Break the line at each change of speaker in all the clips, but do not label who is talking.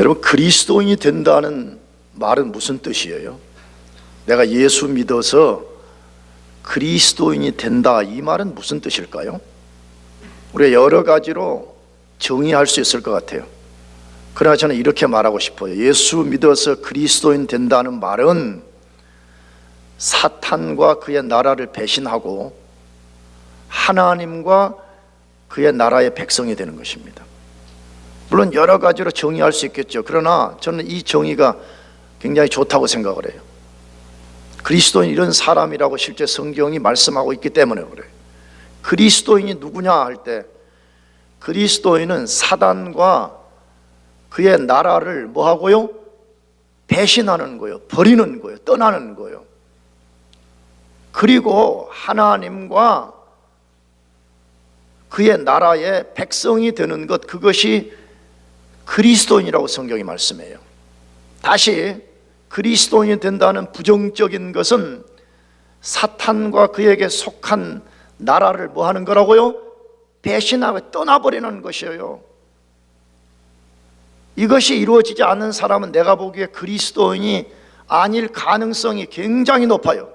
여러분, 그리스도인이 된다는 말은 무슨 뜻이에요? 내가 예수 믿어서 그리스도인이 된다, 이 말은 무슨 뜻일까요? 우리가 여러 가지로 정의할 수 있을 것 같아요. 그러나 저는 이렇게 말하고 싶어요. 예수 믿어서 그리스도인 된다는 말은 사탄과 그의 나라를 배신하고 하나님과 그의 나라의 백성이 되는 것입니다. 물론 여러 가지로 정의할 수 있겠죠. 그러나 저는 이 정의가 굉장히 좋다고 생각을 해요. 그리스도인 이런 사람이라고 실제 성경이 말씀하고 있기 때문에 그래요. 그리스도인이 누구냐 할 때, 그리스도인은 사단과 그의 나라를 뭐 하고요? 배신하는 거예요. 버리는 거예요. 떠나는 거예요. 그리고 하나님과 그의 나라의 백성이 되는 것, 그것이 그리스도인이라고 성경이 말씀해요. 다시, 그리스도인이 된다는 부정적인 것은 사탄과 그에게 속한 나라를 뭐 하는 거라고요? 배신하고 떠나버리는 것이에요. 이것이 이루어지지 않는 사람은 내가 보기에 그리스도인이 아닐 가능성이 굉장히 높아요.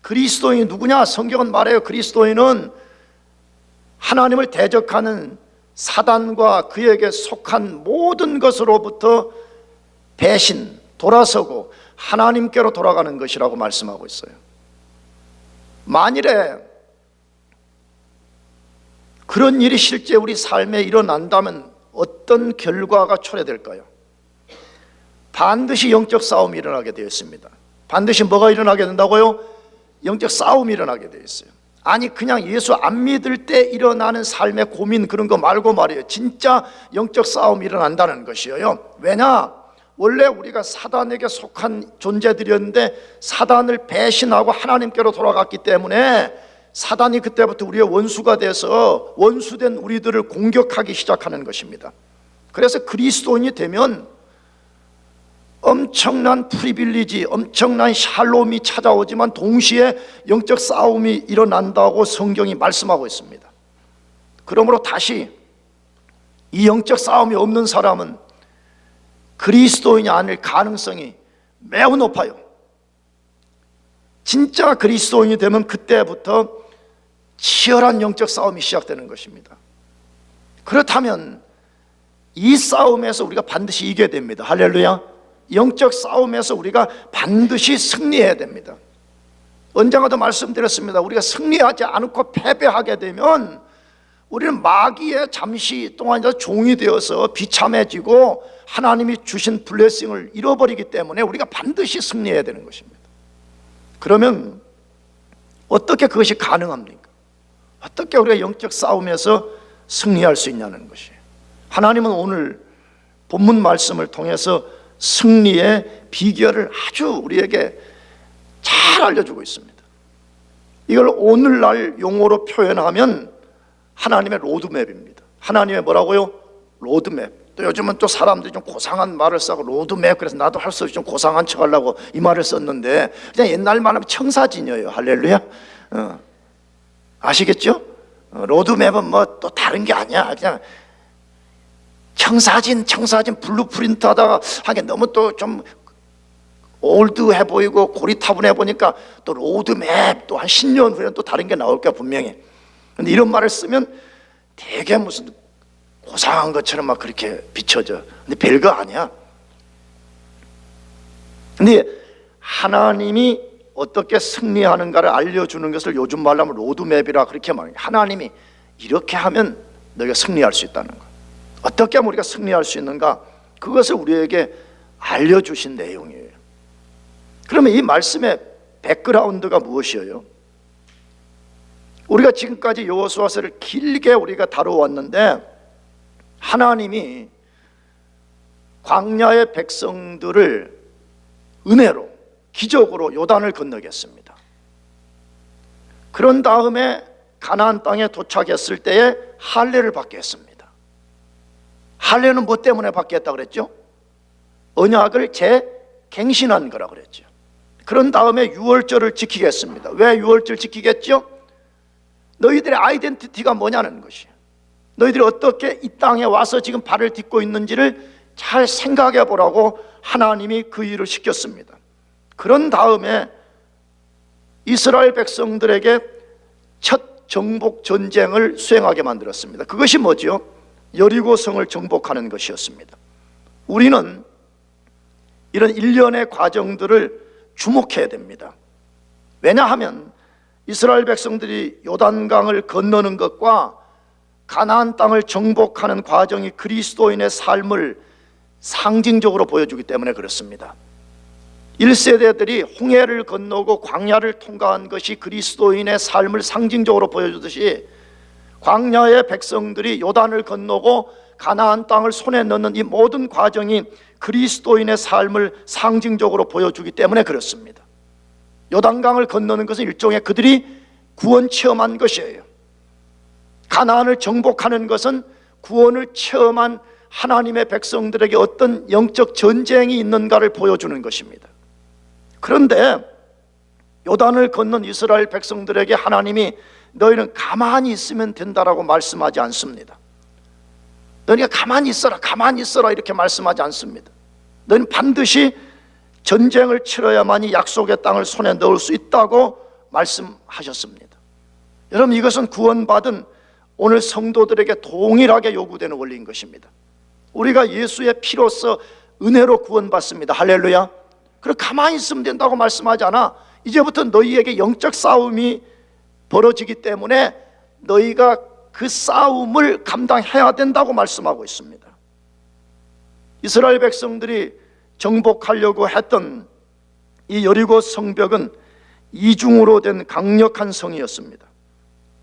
그리스도인이 누구냐? 성경은 말해요. 그리스도인은 하나님을 대적하는 사단과 그에게 속한 모든 것으로부터 배신, 돌아서고 하나님께로 돌아가는 것이라고 말씀하고 있어요. 만일에 그런 일이 실제 우리 삶에 일어난다면 어떤 결과가 초래될까요? 반드시 영적 싸움이 일어나게 되어 있습니다. 반드시 뭐가 일어나게 된다고요? 영적 싸움이 일어나게 되어 있어요. 아니, 그냥 예수 안 믿을 때 일어나는 삶의 고민, 그런 거 말고 말이에요. 진짜 영적 싸움이 일어난다는 것이에요. 왜냐? 원래 우리가 사단에게 속한 존재들이었는데 사단을 배신하고 하나님께로 돌아갔기 때문에 사단이 그때부터 우리의 원수가 돼서 원수된 우리들을 공격하기 시작하는 것입니다. 그래서 그리스도인이 되면 엄청난 프리빌리지, 엄청난 샬롬이 찾아오지만 동시에 영적 싸움이 일어난다고 성경이 말씀하고 있습니다. 그러므로 다시 이 영적 싸움이 없는 사람은 그리스도인이 아닐 가능성이 매우 높아요. 진짜 그리스도인이 되면 그때부터 치열한 영적 싸움이 시작되는 것입니다. 그렇다면 이 싸움에서 우리가 반드시 이겨야 됩니다. 할렐루야. 영적 싸움에서 우리가 반드시 승리해야 됩니다. 언젠가도 말씀드렸습니다. 우리가 승리하지 않고 패배하게 되면 우리는 마귀의 잠시 동안 종이 되어서 비참해지고 하나님이 주신 블레싱을 잃어버리기 때문에 우리가 반드시 승리해야 되는 것입니다. 그러면 어떻게 그것이 가능합니까? 어떻게 우리가 영적 싸움에서 승리할 수 있냐는 것이에요. 하나님은 오늘 본문 말씀을 통해서 승리의 비결을 아주 우리에게 잘 알려주고 있습니다. 이걸 오늘날 용어로 표현하면 하나님의 로드맵입니다. 하나님의 뭐라고요? 로드맵. 또 요즘은 또 사람들이 좀 고상한 말을 쓰고 로드맵, 그래서 나도 할 수 없이 좀 고상한 척 하려고 이 말을 썼는데 그냥 옛날 말하면 청사진이에요. 할렐루야. 아시겠죠? 로드맵은 뭐 또 다른 게 아니야. 그냥 청사진 블루프린트 하다가 하긴 너무 또 좀 올드해 보이고 고리타분해 보니까 또 로드맵, 또 한 10년 후에는 또 다른 게 나올 거야 분명히. 근데 이런 말을 쓰면 되게 무슨 고상한 것처럼 막 그렇게 비춰져. 근데 별거 아니야. 근데 하나님이 어떻게 승리하는가를 알려주는 것을 요즘 말로 하면 로드맵이라 그렇게 말해요. 하나님이 이렇게 하면 너희가 승리할 수 있다는 거. 어떻게 하면 우리가 승리할 수 있는가? 그것을 우리에게 알려주신 내용이에요. 그러면 이 말씀의 백그라운드가 무엇이에요? 우리가 지금까지 여호수아서를 길게 우리가 다뤄왔는데 하나님이 광야의 백성들을 은혜로 기적으로 요단을 건너게 했습니다. 그런 다음에 가나안 땅에 도착했을 때에 할례를 받게 했습니다. 할례는 뭐 때문에 받게 했다고 그랬죠? 언약을 재갱신한 거라고 그랬죠. 그런 다음에 유월절을 지키겠습니다. 왜 유월절 지키겠죠? 너희들의 아이덴티티가 뭐냐는 것이에요. 너희들이 어떻게 이 땅에 와서 지금 발을 딛고 있는지를 잘 생각해 보라고 하나님이 그 일을 시켰습니다. 그런 다음에 이스라엘 백성들에게 첫 정복 전쟁을 수행하게 만들었습니다. 그것이 뭐죠? 여리고성을 정복하는 것이었습니다. 우리는 이런 일련의 과정들을 주목해야 됩니다. 왜냐하면 이스라엘 백성들이 요단강을 건너는 것과 가나안 땅을 정복하는 과정이 그리스도인의 삶을 상징적으로 보여주기 때문에 그렇습니다. 1세대들이 홍해를 건너고 광야를 통과한 것이 그리스도인의 삶을 상징적으로 보여주듯이 광야의 백성들이 요단을 건너고 가나안 땅을 손에 넣는 이 모든 과정이 그리스도인의 삶을 상징적으로 보여주기 때문에 그렇습니다. 요단강을 건너는 것은 일종의 그들이 구원 체험한 것이에요. 가나안을 정복하는 것은 구원을 체험한 하나님의 백성들에게 어떤 영적 전쟁이 있는가를 보여주는 것입니다. 그런데 요단을 건넌 이스라엘 백성들에게 하나님이 너희는 가만히 있으면 된다라고 말씀하지 않습니다. 너희가 가만히 있어라 이렇게 말씀하지 않습니다. 너희는 반드시 전쟁을 치러야만이 약속의 땅을 손에 넣을 수 있다고 말씀하셨습니다. 여러분, 이것은 구원받은 오늘 성도들에게 동일하게 요구되는 원리인 것입니다. 우리가 예수의 피로써 은혜로 구원받습니다. 할렐루야. 그럼 가만히 있으면 된다고 말씀하지 않아. 이제부터 너희에게 영적 싸움이 벌어지기 때문에 너희가 그 싸움을 감당해야 된다고 말씀하고 있습니다. 이스라엘 백성들이 정복하려고 했던 이 여리고 성벽은 이중으로 된 강력한 성이었습니다.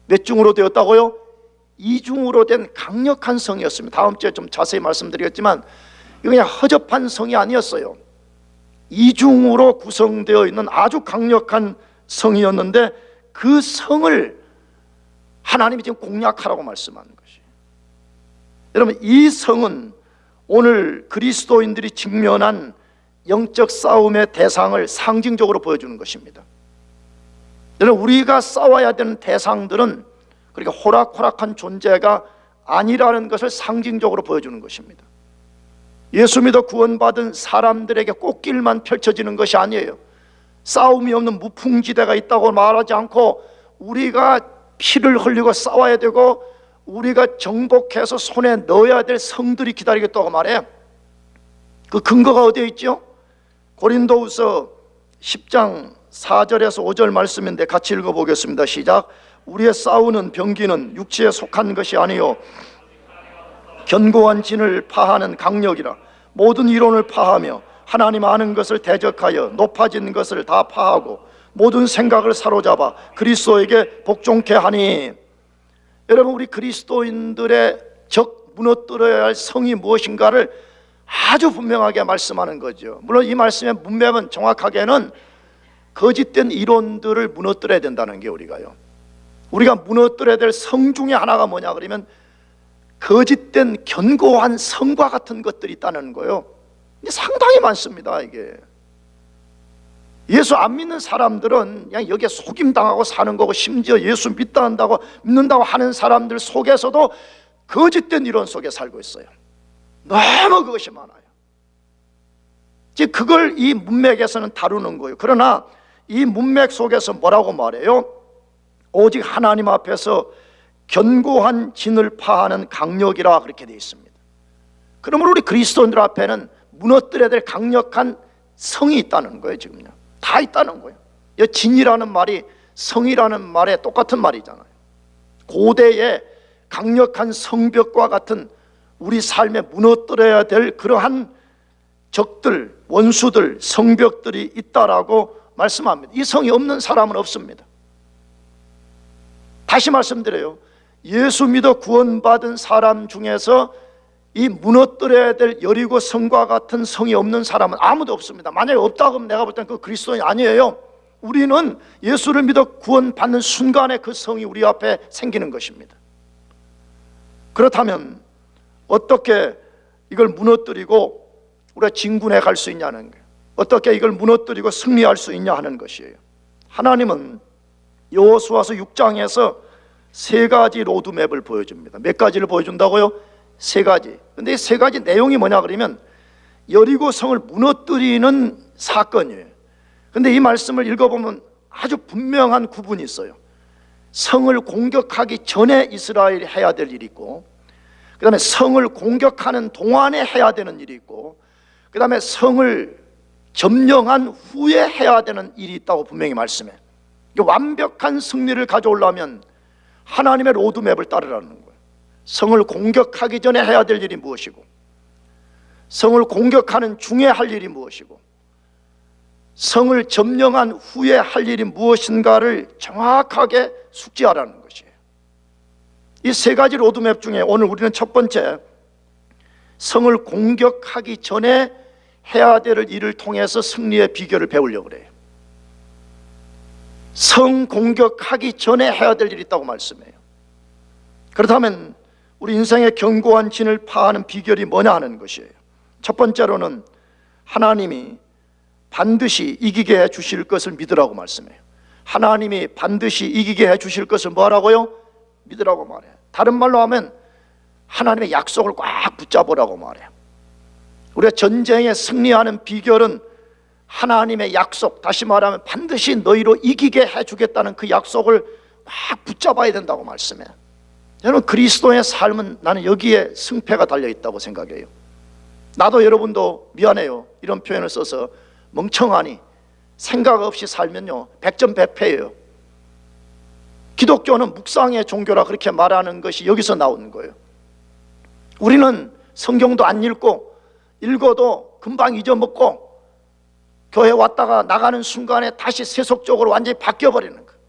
몇 중으로 되었다고요? 이중으로 된 강력한 성이었습니다. 다음 주에 좀 자세히 말씀드리겠지만 이거 그냥 허접한 성이 아니었어요. 이중으로 구성되어 있는 아주 강력한 성이었는데 그 성을 하나님이 지금 공략하라고 말씀하는 것이에요. 여러분, 이 성은 오늘 그리스도인들이 직면한 영적 싸움의 대상을 상징적으로 보여주는 것입니다. 여러분, 우리가 싸워야 되는 대상들은 그렇게 호락호락한 존재가 아니라는 것을 상징적으로 보여주는 것입니다. 예수 믿어 구원받은 사람들에게 꽃길만 펼쳐지는 것이 아니에요. 싸움이 없는 무풍지대가 있다고 말하지 않고 우리가 피를 흘리고 싸워야 되고 우리가 정복해서 손에 넣어야 될 성들이 기다리겠다고 말해. 그 근거가 어디에 있죠? 고린도후서 10장 4절에서 5절 말씀인데 같이 읽어보겠습니다. 시작. 우리의 싸우는 병기는 육체에 속한 것이 아니요 견고한 진을 파하는 강력이라. 모든 이론을 파하며 하나님 아는 것을 대적하여 높아진 것을 다 파하고 모든 생각을 사로잡아 그리스도에게 복종케 하니. 여러분, 우리 그리스도인들의 적 무너뜨려야 할 성이 무엇인가를 아주 분명하게 말씀하는 거죠. 물론 이 말씀의 문맥은 정확하게는 거짓된 이론들을 무너뜨려야 된다는 게 우리가 무너뜨려야 될 성 중에 하나가 뭐냐 그러면 거짓된 견고한 성과 같은 것들이 있다는 거예요. 상당히 많습니다. 이게 예수 안 믿는 사람들은 그냥 여기에 속임당하고 사는 거고, 심지어 예수 믿는다고 하는 사람들 속에서도 거짓된 이론 속에 살고 있어요. 너무 그것이 많아요. 즉 그걸 이 문맥에서는 다루는 거예요. 그러나 이 문맥 속에서 뭐라고 말해요? 오직 하나님 앞에서 견고한 진을 파하는 강력이라 그렇게 되어 있습니다. 그러므로 우리 그리스도인들 앞에는 무너뜨려야 될 강력한 성이 있다는 거예요. 지금요 다 있다는 거예요. 이 진이라는 말이 성이라는 말에 똑같은 말이잖아요. 고대의 강력한 성벽과 같은 우리 삶에 무너뜨려야 될 그러한 적들, 원수들, 성벽들이 있다라고 말씀합니다. 이 성이 없는 사람은 없습니다. 다시 말씀드려요. 예수 믿어 구원받은 사람 중에서 이 무너뜨려야 될 여리고 성과 같은 성이 없는 사람은 아무도 없습니다. 만약에 없다 그러면 내가 볼 때는 그 그리스도인이 아니에요. 우리는 예수를 믿어 구원받는 순간에 그 성이 우리 앞에 생기는 것입니다. 그렇다면 어떻게 이걸 무너뜨리고 우리가 진군해 갈 수 있냐는 거예요. 어떻게 이걸 무너뜨리고 승리할 수 있냐 하는 것이에요. 하나님은 여호수아서 6장에서 세 가지 로드맵을 보여줍니다. 몇 가지를 보여준다고요? 세 가지. 근데 이 세 가지 내용이 뭐냐 그러면 여리고 성을 무너뜨리는 사건이에요. 근데 이 말씀을 읽어보면 아주 분명한 구분이 있어요. 성을 공격하기 전에 이스라엘이 해야 될 일이 있고, 그 다음에 성을 공격하는 동안에 해야 되는 일이 있고, 그 다음에 성을 점령한 후에 해야 되는 일이 있다고 분명히 말씀해. 완벽한 승리를 가져오려면 하나님의 로드맵을 따르라는 거예요. 성을 공격하기 전에 해야 될 일이 무엇이고, 성을 공격하는 중에 할 일이 무엇이고, 성을 점령한 후에 할 일이 무엇인가를 정확하게 숙지하라는 것이에요. 이 세 가지 로드맵 중에 오늘 우리는 첫 번째, 성을 공격하기 전에 해야 될 일을 통해서 승리의 비결을 배우려고 그래요. 성 공격하기 전에 해야 될 일이 있다고 말씀해요. 그렇다면 우리 인생의 견고한 진을 파하는 비결이 뭐냐 하는 것이에요. 첫 번째로는 하나님이 반드시 이기게 해 주실 것을 믿으라고 말씀해요. 하나님이 반드시 이기게 해 주실 것을 뭐라고요? 믿으라고 말해요. 다른 말로 하면 하나님의 약속을 꽉 붙잡으라고 말해요. 우리가 전쟁에 승리하는 비결은 하나님의 약속, 다시 말하면 반드시 너희로 이기게 해주겠다는 그 약속을 꽉 붙잡아야 된다고 말씀해요. 여러분, 그리스도의 삶은 나는 여기에 승패가 달려있다고 생각해요. 나도 여러분도 미안해요, 이런 표현을 써서 멍청하니 생각 없이 살면요 100점100패예요. 기독교는 묵상의 종교라 그렇게 말하는 것이 여기서 나오는 거예요. 우리는 성경도 안 읽어도 금방 잊어먹고 교회 왔다가 나가는 순간에 다시 세속적으로 완전히 바뀌어버리는 거예요.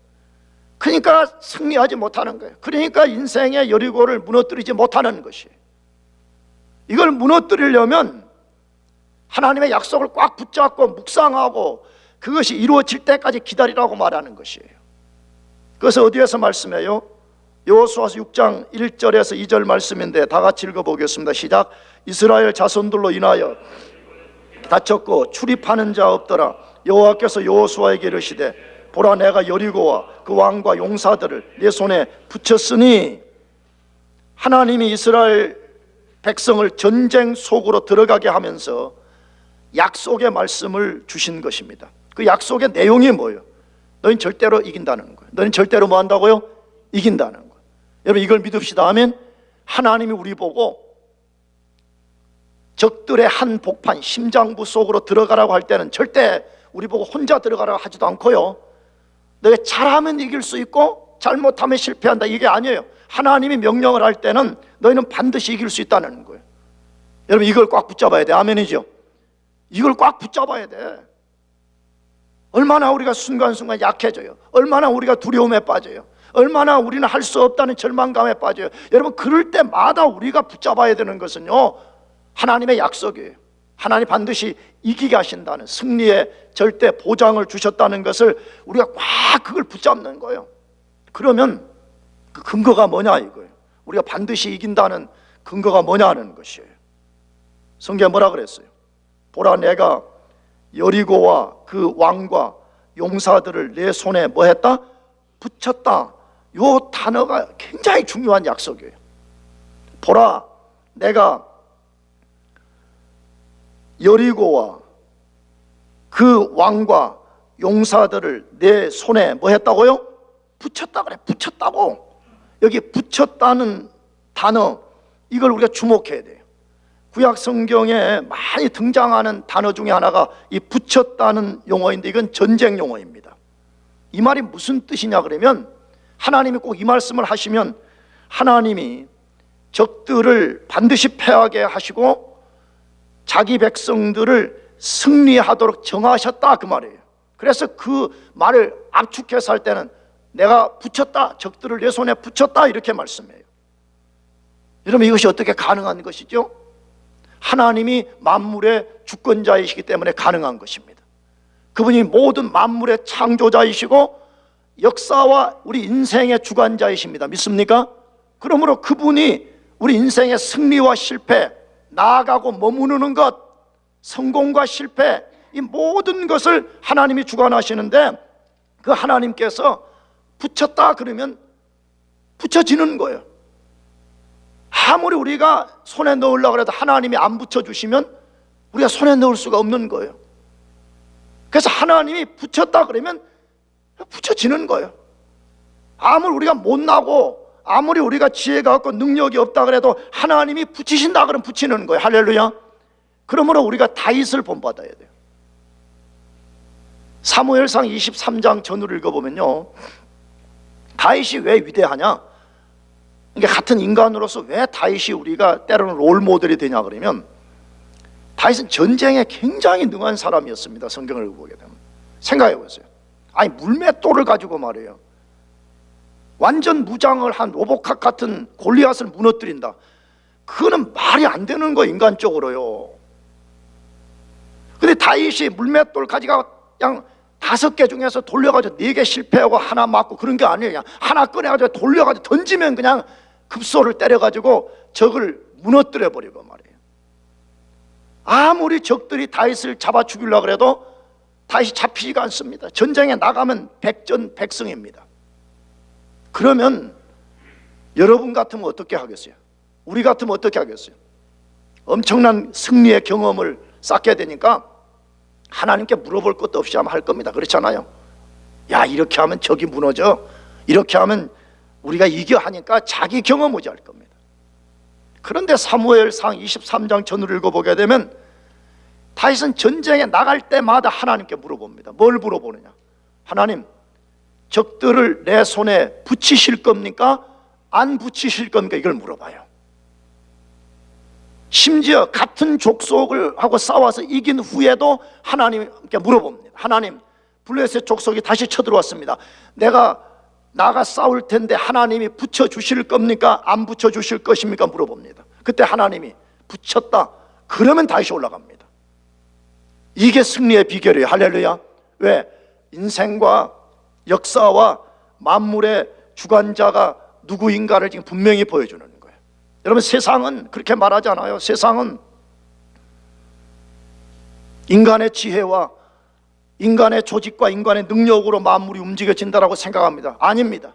그러니까 승리하지 못하는 거예요. 그러니까 인생의 여리고를 무너뜨리지 못하는 것이에요. 이걸 무너뜨리려면 하나님의 약속을 꽉 붙잡고 묵상하고 그것이 이루어질 때까지 기다리라고 말하는 것이에요. 그래서 어디에서 말씀해요? 여호수아서 6장 1절에서 2절 말씀인데 다 같이 읽어보겠습니다. 시작. 이스라엘 자손들로 인하여 다쳤고 출입하는 자 없더라. 여호와께서 여호수아에게 이르시되 보라, 내가 여리고와 그 왕과 용사들을 내 손에 붙였으니. 하나님이 이스라엘 백성을 전쟁 속으로 들어가게 하면서 약속의 말씀을 주신 것입니다. 그 약속의 내용이 뭐예요? 너희는 절대로 이긴다는 거예요. 너희는 절대로 뭐 한다고요? 이긴다는 거예요. 여러분, 이걸 믿읍시다 하면 하나님이 우리 보고 적들의 한 복판 심장부 속으로 들어가라고 할 때는 절대 우리 보고 혼자 들어가라고 하지도 않고요, 너가 잘하면 이길 수 있고 잘못하면 실패한다, 이게 아니에요. 하나님이 명령을 할 때는 너희는 반드시 이길 수 있다는 거예요. 여러분, 이걸 꽉 붙잡아야 돼. 아멘이죠? 이걸 꽉 붙잡아야 돼. 얼마나 우리가 순간순간 약해져요. 얼마나 우리가 두려움에 빠져요. 얼마나 우리는 할 수 없다는 절망감에 빠져요. 여러분, 그럴 때마다 우리가 붙잡아야 되는 것은요, 하나님의 약속이에요. 하나님 반드시 이기게 하신다는 승리의 절대 보장을 주셨다는 것을 우리가 꽉 그걸 붙잡는 거예요. 그러면 그 근거가 뭐냐 이거예요. 우리가 반드시 이긴다는 근거가 뭐냐 하는 것이에요. 성경에 뭐라 그랬어요? 보라, 내가 여리고와 그 왕과 용사들을 내 손에 뭐 했다? 붙였다. 요 단어가 굉장히 중요한 약속이에요. 보라, 내가 여리고와 그 왕과 용사들을 내 손에 뭐 했다고요? 붙였다 그래. 붙였다고. 여기 붙였다는 단어, 이걸 우리가 주목해야 돼요. 구약 성경에 많이 등장하는 단어 중에 하나가 이 붙였다는 용어인데, 이건 전쟁 용어입니다. 이 말이 무슨 뜻이냐 그러면, 하나님이 꼭 이 말씀을 하시면 하나님이 적들을 반드시 패하게 하시고 자기 백성들을 승리하도록 정하셨다, 그 말이에요. 그래서 그 말을 압축해서 할 때는 내가 붙였다, 적들을 내 손에 붙였다, 이렇게 말씀해요. 여러분, 이것이 어떻게 가능한 것이죠? 하나님이 만물의 주권자이시기 때문에 가능한 것입니다. 그분이 모든 만물의 창조자이시고 역사와 우리 인생의 주관자이십니다. 믿습니까? 그러므로 그분이 우리 인생의 승리와 실패, 나아가고 머무르는 것, 성공과 실패, 이 모든 것을 하나님이 주관하시는데, 그 하나님께서 붙였다 그러면 붙여지는 거예요. 아무리 우리가 손에 넣으려고 해도 하나님이 안 붙여주시면 우리가 손에 넣을 수가 없는 거예요. 그래서 하나님이 붙였다 그러면 붙여지는 거예요. 아무리 우리가 못나고 아무리 우리가 지혜가 없고 능력이 없다 그래도 하나님이 붙이신다 그러면 붙이는 거예요. 할렐루야. 그러므로 우리가 다윗을 본받아야 돼요. 사무엘상 23장 전후를 읽어보면요, 다윗이 왜 위대하냐? 그러니까 같은 인간으로서 왜 다윗이 우리가 때로는 롤모델이 되냐 그러면, 다윗은 전쟁에 굉장히 능한 사람이었습니다. 성경을 보게 되면 생각해 보세요. 아니 물맷돌을 가지고 말이에요, 완전 무장을 한 로보캅 같은 골리앗을 무너뜨린다. 그거는 말이 안 되는 거, 인간적으로요. 근데 다윗이 물맷돌 가지고 그냥 5개 중에서 돌려가지고 4개 실패하고 하나 맞고 그런 게 아니에요. 그냥 하나 꺼내가지고 돌려가지고 던지면 그냥 급소를 때려가지고 적을 무너뜨려 버리고 말이에요. 아무리 적들이 다윗을 잡아 죽이려고 해도 다윗이 잡히지가 않습니다. 전쟁에 나가면 백전백승입니다. 그러면 여러분 같으면 어떻게 하겠어요? 우리 같으면 어떻게 하겠어요? 엄청난 승리의 경험을 쌓게 되니까 하나님께 물어볼 것도 없이 아마 할 겁니다. 그렇잖아요. 야, 이렇게 하면 적이 무너져, 이렇게 하면 우리가 이겨 하니까 자기 경험 의지할 겁니다. 그런데 사무엘상 23장 전후를 읽어보게 되면 다윗은 전쟁에 나갈 때마다 하나님께 물어봅니다. 뭘 물어보느냐? 하나님, 적들을 내 손에 붙이실 겁니까? 안 붙이실 겁니까? 이걸 물어봐요. 심지어 같은 족속을 하고 싸워서 이긴 후에도 하나님께 물어봅니다. 하나님, 블레셋 족속이 다시 쳐들어왔습니다. 내가 나가 싸울 텐데 하나님이 붙여주실 겁니까? 안 붙여주실 것입니까? 물어봅니다. 그때 하나님이 붙였다 그러면 다시 올라갑니다. 이게 승리의 비결이에요. 할렐루야. 왜? 인생과 역사와 만물의 주관자가 누구인가를 지금 분명히 보여주는 거예요. 여러분, 세상은 그렇게 말하지 않아요. 세상은 인간의 지혜와 인간의 조직과 인간의 능력으로 만물이 움직여진다라고 생각합니다. 아닙니다.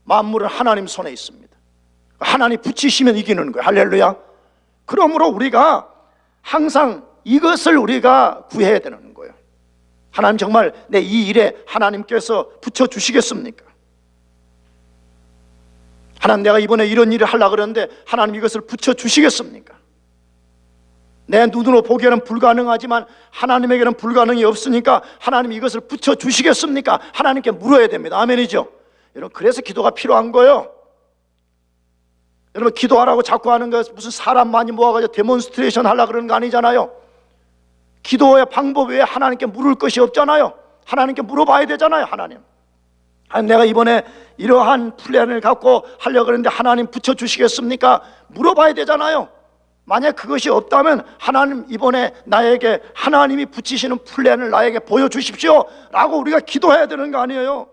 만물은 하나님 손에 있습니다. 하나님 붙이시면 이기는 거예요. 할렐루야. 그러므로 우리가 항상 이것을 우리가 구해야 되는 거예요. 하나님, 정말 내 이 일에 하나님께서 붙여주시겠습니까? 하나님, 내가 이번에 이런 일을 하려고 그러는데 하나님 이것을 붙여주시겠습니까? 내 눈으로 보기에는 불가능하지만 하나님에게는 불가능이 없으니까 하나님 이것을 붙여주시겠습니까? 하나님께 물어야 됩니다. 아멘이죠? 여러분, 그래서 기도가 필요한 거예요. 여러분, 기도하라고 자꾸 하는 거 무슨 사람 많이 모아가지고 데몬스트레이션 하려고 그러는 거 아니잖아요. 기도의 방법 외에 하나님께 물을 것이 없잖아요. 하나님께 물어봐야 되잖아요. 하나님, 내가 이번에 이러한 플랜을 갖고 하려고 그러는데 하나님 붙여주시겠습니까? 물어봐야 되잖아요. 만약 그것이 없다면 하나님, 이번에 나에게 하나님이 붙이시는 플랜을 나에게 보여주십시오 라고 우리가 기도해야 되는 거 아니에요.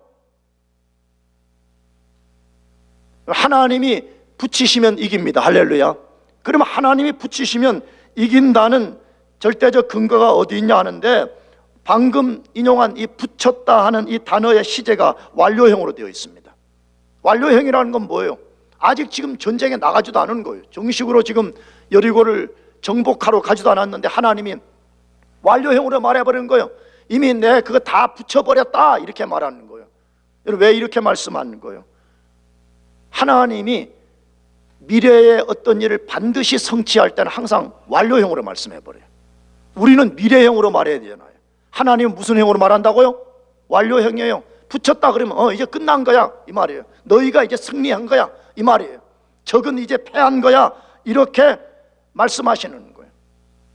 하나님이 붙이시면 이깁니다. 할렐루야. 그러면 하나님이 붙이시면 이긴다는 절대적 근거가 어디 있냐 하는데, 방금 인용한 이 붙였다 하는 이 단어의 시제가 완료형으로 되어 있습니다. 완료형이라는 건 뭐예요? 아직 지금 전쟁에 나가지도 않은 거예요. 정식으로 지금 여리고를 정복하러 가지도 않았는데 하나님이 완료형으로 말해버린 거예요. 이미 내 그거 다 붙여버렸다 이렇게 말하는 거예요. 여러분, 왜 이렇게 말씀하는 거예요? 하나님이 미래의 어떤 일을 반드시 성취할 때는 항상 완료형으로 말씀해버려요. 우리는 미래형으로 말해야 되잖아요. 하나님은 무슨 형으로 말한다고요? 완료형이에요. 붙였다 그러면 이제 끝난 거야 이 말이에요. 너희가 이제 승리한 거야 이 말이에요. 적은 이제 패한 거야 이렇게 말씀하시는 거예요.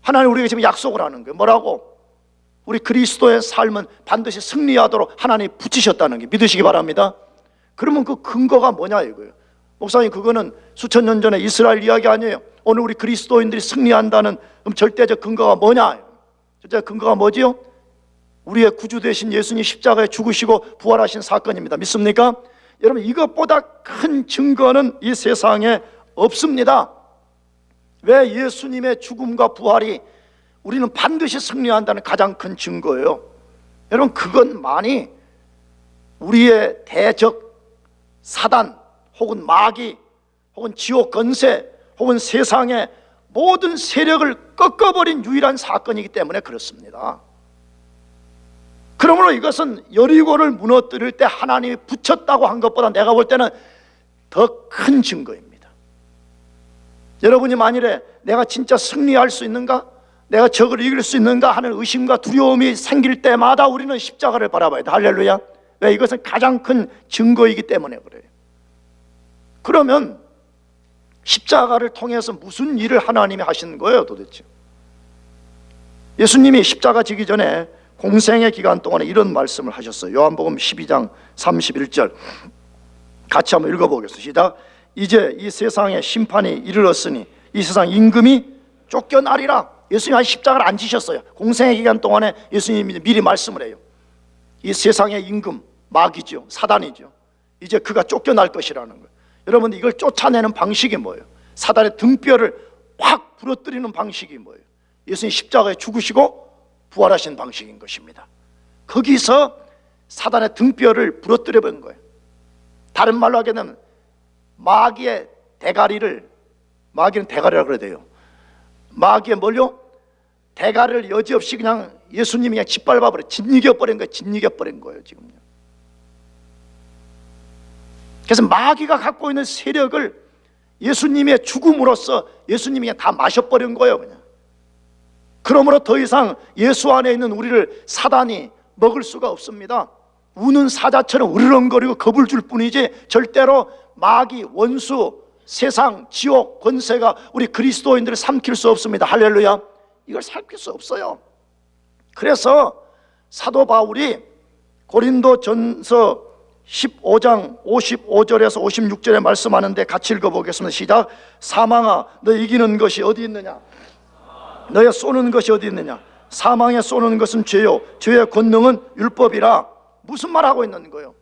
하나님 우리에게 지금 약속을 하는 거예요. 뭐라고? 우리 그리스도의 삶은 반드시 승리하도록 하나님이 붙이셨다는 게 믿으시기 바랍니다. 그러면 그 근거가 뭐냐 이거예요. 목사님, 그거는 수천 년 전에 이스라엘 이야기 아니에요. 오늘 우리 그리스도인들이 승리한다는 절대적 근거가 뭐냐? 절대적 근거가 뭐지요? 우리의 구주 되신 예수님 십자가에 죽으시고 부활하신 사건입니다. 믿습니까? 여러분, 이것보다 큰 증거는 이 세상에 없습니다. 왜? 예수님의 죽음과 부활이 우리는 반드시 승리한다는 가장 큰 증거예요. 여러분, 그것만이 우리의 대적 사단 혹은 마귀 혹은 지옥 권세 혹은 세상의 모든 세력을 꺾어버린 유일한 사건이기 때문에 그렇습니다. 그러므로 이것은 여리고를 무너뜨릴 때 하나님이 붙였다고 한 것보다 내가 볼 때는 더 큰 증거입니다. 여러분이 만일에 내가 진짜 승리할 수 있는가? 내가 적을 이길 수 있는가 하는 의심과 두려움이 생길 때마다 우리는 십자가를 바라봐야 돼. 할렐루야. 왜? 이것은 가장 큰 증거이기 때문에 그래요. 그러면 십자가를 통해서 무슨 일을 하나님이 하시는 거예요 도대체? 예수님이 십자가 지기 전에 공생의 기간 동안에 이런 말씀을 하셨어요. 요한복음 12장 31절 같이 한번 읽어보겠습니다. 시작. 이제 이 세상에 심판이 이르렀으니 이 세상 임금이 쫓겨나리라. 예수님이 아직 십자가를 안 지셨어요. 공생의 기간 동안에 예수님이 미리 말씀을 해요. 이 세상의 임금 마귀죠, 사단이죠. 이제 그가 쫓겨날 것이라는 거예요. 여러분, 이걸 쫓아내는 방식이 뭐예요? 사단의 등뼈를 확 부러뜨리는 방식이 뭐예요? 예수님 십자가에 죽으시고 부활하신 방식인 것입니다. 거기서 사단의 등뼈를 부러뜨려 본 거예요. 다른 말로 하게 되면 마귀의 대가리를, 마귀는 대가리라고 그래야 돼요. 마귀의 뭘요? 대가리를 여지없이 그냥 예수님이 그냥 짓밟아버려, 짓이겨버린 거예요. 짓이겨버린 거예요 지금요. 그래서 마귀가 갖고 있는 세력을 예수님의 죽음으로써 예수님이 그냥 다 마셔버린 거예요 그냥. 그러므로 더 이상 예수 안에 있는 우리를 사단이 먹을 수가 없습니다. 우는 사자처럼 으르렁거리고 겁을 줄 뿐이지 절대로 마귀, 원수, 세상, 지옥, 권세가 우리 그리스도인들을 삼킬 수 없습니다. 할렐루야. 이걸 삼킬 수 없어요. 그래서 사도 바울이 고린도전서 15장 55절에서 56절에 말씀하는데 같이 읽어보겠습니다. 시작. 사망아, 너 이기는 것이 어디 있느냐? 너의 쏘는 것이 어디 있느냐? 사망에 쏘는 것은 죄요, 죄의 권능은 율법이라. 무슨 말하고 있는 거예요?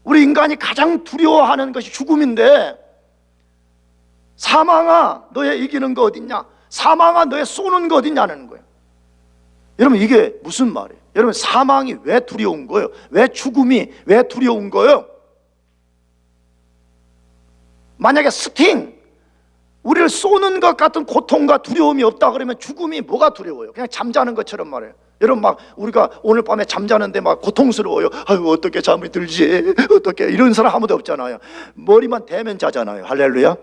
우리 인간이 가장 두려워하는 것이 죽음인데, 사망아 너의 이기는 거 어딨냐? 사망아 너의 쏘는 거 어딨냐는 거예요. 여러분, 이게 무슨 말이에요? 여러분, 사망이 왜 두려운 거예요? 왜 죽음이 왜 두려운 거예요? 만약에 스팅, 우리를 쏘는 것 같은 고통과 두려움이 없다 그러면 죽음이 뭐가 두려워요? 그냥 잠자는 것처럼 말해요. 여러분, 막 우리가 오늘 밤에 잠자는데 막 고통스러워요. 아유, 어떻게 잠이 들지? 어떻게, 이런 사람 아무도 없잖아요. 머리만 대면 자잖아요. 할렐루야.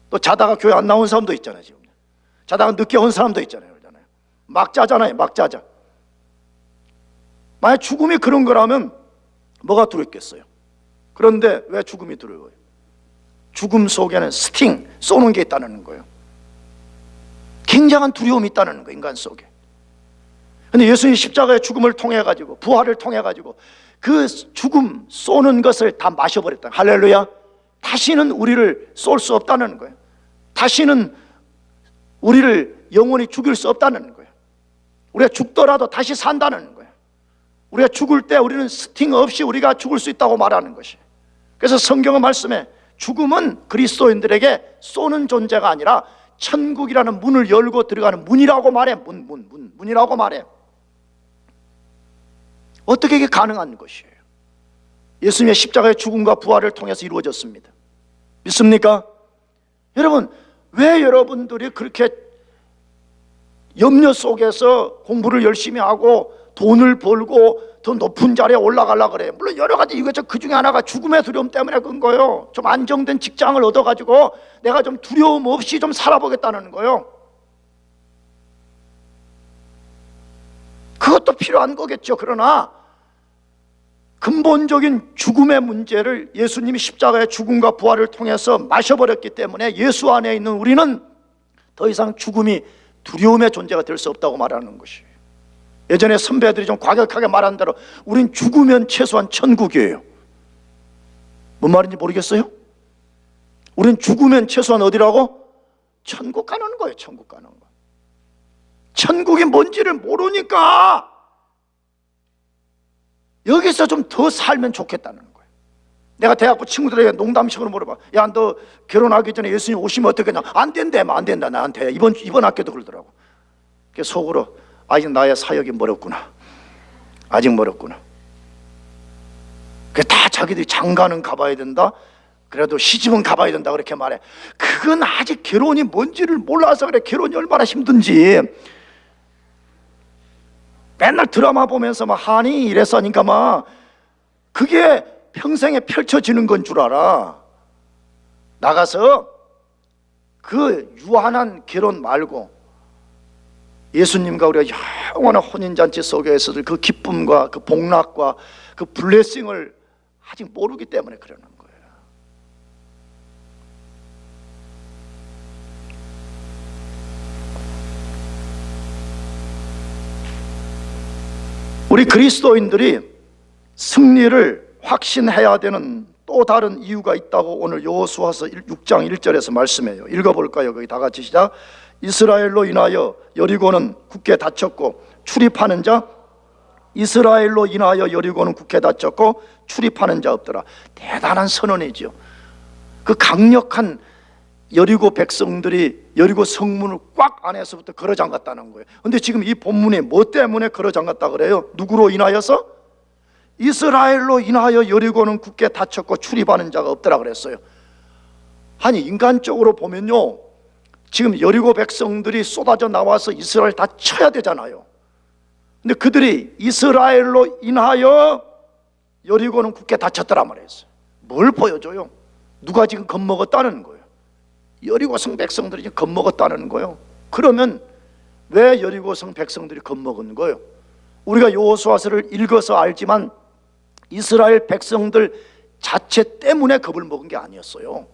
또 자다가 교회 안 나온 사람도 있잖아요. 지금 자다가 늦게 온 사람도 있잖아요. 막 자잖아요. 막 자자. 만약 죽음이 그런 거라면 뭐가 두렵겠어요? 그런데 왜 죽음이 두려워요? 죽음 속에는 스팅, 쏘는 게 있다는 거예요. 굉장한 두려움이 있다는 거예요, 인간 속에. 근데 예수님 십자가의 죽음을 통해 가지고, 부활을 통해 가지고 그 죽음, 쏘는 것을 다 마셔버렸다. 할렐루야. 다시는 우리를 쏠 수 없다는 거예요. 다시는 우리를 영원히 죽일 수 없다는 거예요. 우리가 죽더라도 다시 산다는 거예요. 우리가 죽을 때 우리는 스팅 없이 우리가 죽을 수 있다고 말하는 것이. 그래서 성경의 말씀에 죽음은 그리스도인들에게 쏘는 존재가 아니라 천국이라는 문을 열고 들어가는 문이라고 말해. 문이라고 말해. 어떻게 이게 가능한 것이에요? 예수님의 십자가의 죽음과 부활을 통해서 이루어졌습니다. 믿습니까? 여러분, 왜 여러분들이 그렇게 염려 속에서 공부를 열심히 하고 돈을 벌고 더 높은 자리에 올라가려고 그래요? 물론 여러 가지 이거죠. 그 중에 하나가 죽음의 두려움 때문에 그런 거예요. 좀 안정된 직장을 얻어가지고 내가 좀 두려움 없이 좀 살아보겠다는 거예요. 그것도 필요한 거겠죠. 그러나 근본적인 죽음의 문제를 예수님이 십자가의 죽음과 부활을 통해서 마셔버렸기 때문에 예수 안에 있는 우리는 더 이상 죽음이 두려움의 존재가 될 수 없다고 말하는 것이에요. 예전에 선배들이 좀 과격하게 말한 대로 우린 죽으면 최소한 천국이에요. 뭔 말인지 모르겠어요? 우린 죽으면 최소한 어디라고? 천국 가는 거예요. 천국 가는 거. 천국이 뭔지를 모르니까 여기서 좀 더 살면 좋겠다는 거예요. 내가 대학교 친구들에게 농담식으로 물어봐. 야, 너 결혼하기 전에 예수님 오시면 어떻겠냐? 안 된대, 안 된다 나한테. 이번 학교도 그러더라고. 그래서 속으로 아직 나의 사역이 멀었구나. 아직 멀었구나. 그 다 자기들이 장가는 가봐야 된다. 그래도 시집은 가봐야 된다 그렇게 말해. 그건 아직 결혼이 뭔지를 몰라서 그래. 결혼이 얼마나 힘든지. 맨날 드라마 보면서 막 하니 이래서 하니까 막 그게 평생에 펼쳐지는 건 줄 알아. 나가서 그 유한한 결혼 말고 예수님과 우리가 영원한 혼인잔치 속에서 그 기쁨과 그 복락과 그 블레싱을 아직 모르기 때문에 그러는 거예요. 우리 그리스도인들이 승리를 확신해야 되는 또 다른 이유가 있다고 오늘 여호수아서 6장 1절에서 말씀해요. 읽어볼까요? 거기 다 같이 시작. 이스라엘로 인하여 여리고는 굳게 닫혔고 출입하는 자, 이스라엘로 인하여 여리고는 굳게 닫혔고 출입하는 자 없더라. 대단한 선언이죠. 그 강력한 여리고 백성들이 여리고 성문을 꽉 안에서부터 걸어 잠갔다는 거예요. 근데 지금 이 본문이 뭐 때문에 걸어 잠갔다 그래요? 누구로 인하여서? 이스라엘로 인하여 여리고는 굳게 닫혔고 출입하는 자가 없더라 그랬어요. 아니 인간적으로 보면요, 지금 여리고 백성들이 쏟아져 나와서 이스라엘 다 쳐야 되잖아요. 근데 그들이 이스라엘로 인하여 여리고는 굳게 닫혔더라 말했어요. 뭘 보여줘요? 누가 지금 겁먹었다는 거예요? 여리고성 백성들이 지금 겁먹었다는 거예요. 그러면 왜 여리고성 백성들이 겁먹은 거예요? 우리가 여호수아서를 읽어서 알지만 이스라엘 백성들 자체 때문에 겁을 먹은 게 아니었어요.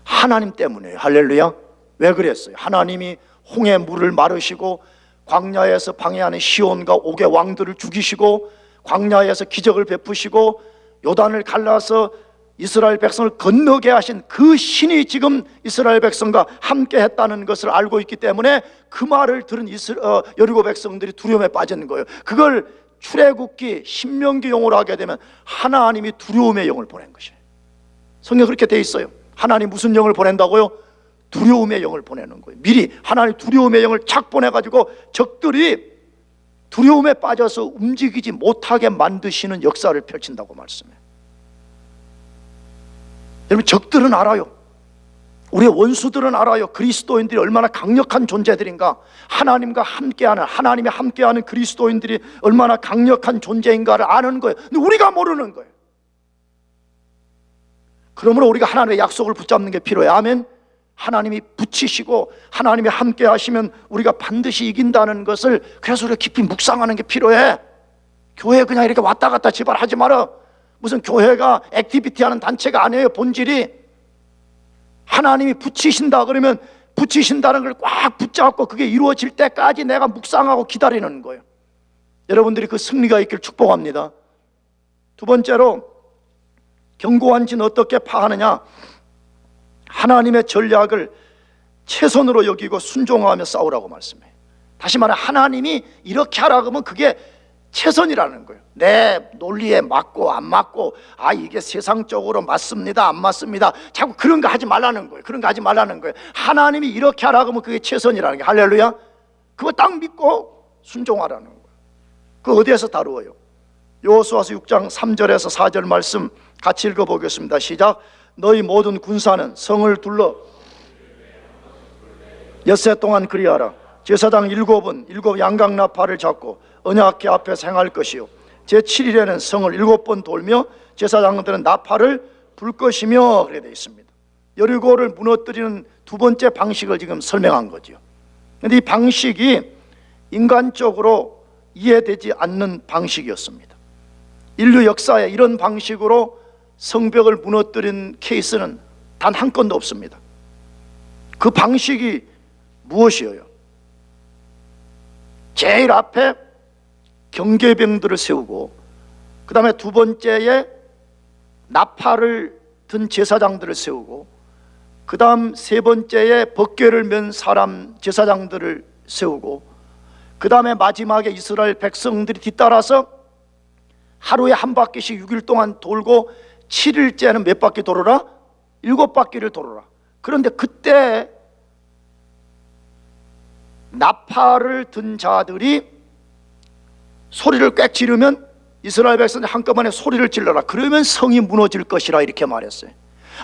하나님 때문에요. 할렐루야. 왜 그랬어요? 하나님이 홍해 물을 마르시고 광야에서 방해하는 시온과 옥의 왕들을 죽이시고 광야에서 기적을 베푸시고 요단을 갈라서 이스라엘 백성을 건너게 하신 그 신이 지금 이스라엘 백성과 함께 했다는 것을 알고 있기 때문에 그 말을 들은 여리고 백성들이 두려움에 빠지는 거예요. 그걸 출애굽기 신명기 용어로 하게 되면 하나님이 두려움의 영을 보낸 것이에요. 성경 그렇게 돼 있어요. 하나님 무슨 영을 보낸다고요? 두려움의 영을 보내는 거예요. 미리 하나님 두려움의 영을 착 보내가지고 적들이 두려움에 빠져서 움직이지 못하게 만드시는 역사를 펼친다고 말씀해요. 여러분, 적들은 알아요. 우리의 원수들은 알아요. 그리스도인들이 얼마나 강력한 존재들인가, 하나님과 함께하는, 하나님이 함께하는 그리스도인들이 얼마나 강력한 존재인가를 아는 거예요. 근데 우리가 모르는 거예요. 그러므로 우리가 하나님의 약속을 붙잡는 게 필요해요. 아멘. 하나님이 붙이시고 하나님이 함께 하시면 우리가 반드시 이긴다는 것을, 그래서 우리가 깊이 묵상하는 게 필요해. 교회 그냥 이렇게 왔다 갔다 제발 하지 마라. 무슨 교회가 액티비티 하는 단체가 아니에요. 본질이 하나님이 붙이신다 그러면 붙이신다는 걸 꽉 붙잡고 그게 이루어질 때까지 내가 묵상하고 기다리는 거예요. 여러분들이 그 승리가 있길 축복합니다. 두 번째로, 견고한 진은 어떻게 파하느냐? 하나님의 전략을 최선으로 여기고 순종하며 싸우라고 말씀해요. 다시 말해, 하나님이 이렇게 하라고 하면 그게 최선이라는 거예요. 내 논리에 맞고 안 맞고, 이게 세상적으로 맞습니다 안 맞습니다, 자꾸 그런 거 하지 말라는 거예요. 그런 거 하지 말라는 거예요. 하나님이 이렇게 하라고 하면 그게 최선이라는 게, 할렐루야. 그거 딱 믿고 순종하라는 거예요. 그거 어디에서 다루어요? 여호수아서 6장 3절에서 4절 말씀 같이 읽어보겠습니다. 시작. 너희 모든 군사는 성을 둘러 엿새 동안 그리하라. 제사장 7은 7 양강나팔을 잡고 언약궤 앞에서 행할 것이요, 제7일에는 성을 7번 돌며 제사장들은 나팔을 불 것이며, 그렇게 되어 있습니다. 여리고를 무너뜨리는 두 번째 방식을 지금 설명한 거죠. 그런데 이 방식이 인간적으로 이해되지 않는 방식이었습니다. 인류 역사에 이런 방식으로 성벽을 무너뜨린 케이스는 단 한 건도 없습니다. 그 방식이 무엇이에요? 제일 앞에 경계병들을 세우고, 그 다음에 두 번째에 나팔을 든 제사장들을 세우고, 그 다음 세 번째에 법궤를 맨 사람 제사장들을 세우고, 그 다음에 마지막에 이스라엘 백성들이 뒤따라서 하루에 한 바퀴씩 6일 동안 돌고 7일째는 몇 바퀴 돌아라? 7바퀴를 돌아라. 그런데 그때 나팔을 든 자들이 소리를 꽥 지르면 이스라엘 백성들 한꺼번에 소리를 질러라. 그러면 성이 무너질 것이라 이렇게 말했어요.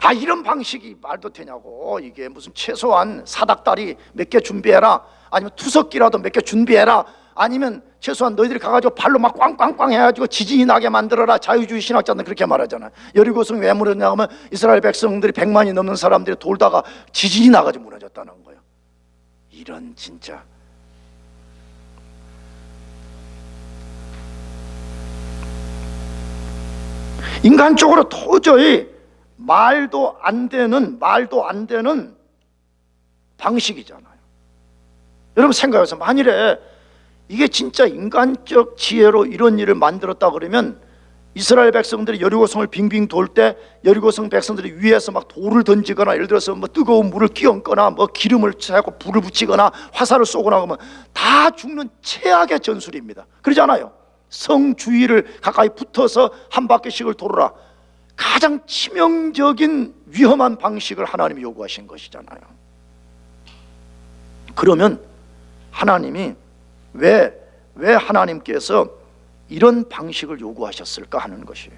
아, 이런 방식이 말도 되냐고. 이게 무슨 최소한 사닥다리 몇 개 준비해라, 아니면 투석기라도 몇 개 준비해라, 아니면 최소한 너희들이 가가지고 발로 막 꽝꽝꽝 해가지고 지진이 나게 만들어라. 자유주의 신학자들은 그렇게 말하잖아요. 여리고성 왜 무너졌냐 하면 이스라엘 백성들이 100만이 넘는 사람들이 돌다가 지진이 나가지고 무너졌다는 거예요. 이런 진짜 인간적으로 도저히 말도 안 되는 방식이잖아요. 여러분 생각해보세요. 만일에 이게 진짜 인간적 지혜로 이런 일을 만들었다 그러면 이스라엘 백성들이 여리고성을 빙빙 돌 때 여리고성 백성들이 위에서 막 돌을 던지거나, 예를 들어서 뭐 뜨거운 물을 끼얹거나, 뭐 기름을 채고 불을 붙이거나 화살을 쏘거나 하면 다 죽는 최악의 전술입니다. 그러잖아요. 성 주위를 가까이 붙어서 한 바퀴씩을 돌아라. 가장 치명적인 위험한 방식을 하나님이 요구하신 것이잖아요. 그러면 하나님이 왜 하나님께서 이런 방식을 요구하셨을까 하는 것이에요.